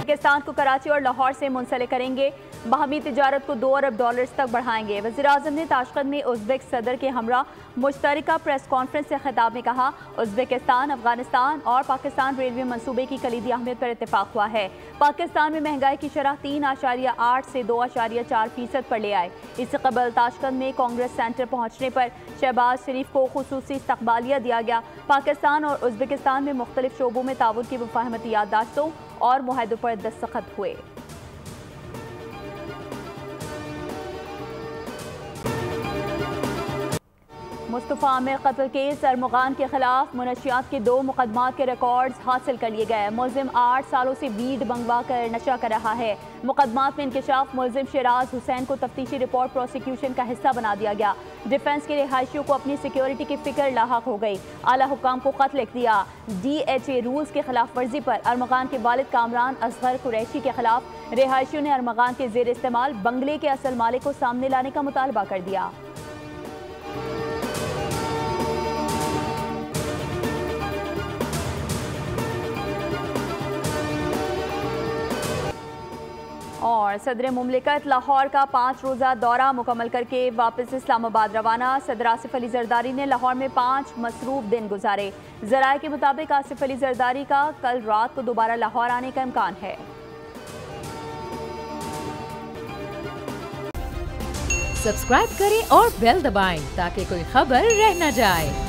Uzbekistan को कराची और लाहौर से मुंसलिक करेंगे। बाहमी तिजारत को $2 अरब तक बढ़ाएंगे। वज़ीर-ए-आज़म ने ताशकंद में उज़्बेक सदर के हमरा मुश्तरका प्रेस कॉन्फ्रेंस से खिताब में कहा, उज़्बेकिस्तान, अफगानिस्तान और पाकिस्तान रेलवे मंसूबे की कलीदी अहमियत पर इत्तेफाक हुआ है। पाकिस्तान में महंगाई की शरह 3.8 से 2.4% पर ले आए। इससे कबल ताशकंद में कांग्रेस सेंटर पहुंचने पर शहबाज शरीफ को खुसूसी इस्तकबालिया दिया गया। पाकिस्तान और उज़्बेकिस्तान में मुख्तलिफ शोबों में ताउन की मुफाहमती याददाश्तों और मुआहदों पर दस्तखत हुए। मुस्तफ़ा आमिर कत्ल केस अरमगान के खिलाफ मुनशियात के 2 मुकदमात के रिकॉर्ड्स हासिल कर लिए गए। मुलजिम 8 सालों से वीड मंगवा कर नशा कर रहा है। मुकदमात में इंकशाफ मुलजिम शराज हुसैन को तफ्तीशी रिपोर्ट प्रोसिक्यूशन का हिस्सा बना दिया गया। डिफेंस के रिहायशियों को अपनी सिक्योरिटी की फिक्र लाहक हो गई। आला हुकाम को खत लिख दिया। DHA रूल्स के खिलाफ वर्जी पर अरमगान के वालिद कामरान असगर कुरैशी के खिलाफ रिहायशियों ने अरमगान के जेर इस्तेमाल बंगले के असल मालिक को सामने लाने का मुतालबा कर दिया। और सदर मुमलिकत लाहौर का 5 रोज़ा दौरा मुकम्मल करके वापस इस्लामाबाद रवाना। सदर आसिफ अली जरदारी ने लाहौर में 5 मसरूफ दिन गुजारे। ज़राए के मुताबिक आसिफ अली जरदारी का कल रात को दोबारा लाहौर आने का इम्कान है। सब्सक्राइब करें और बेल दबाएं ताकि कोई खबर रह न जाए।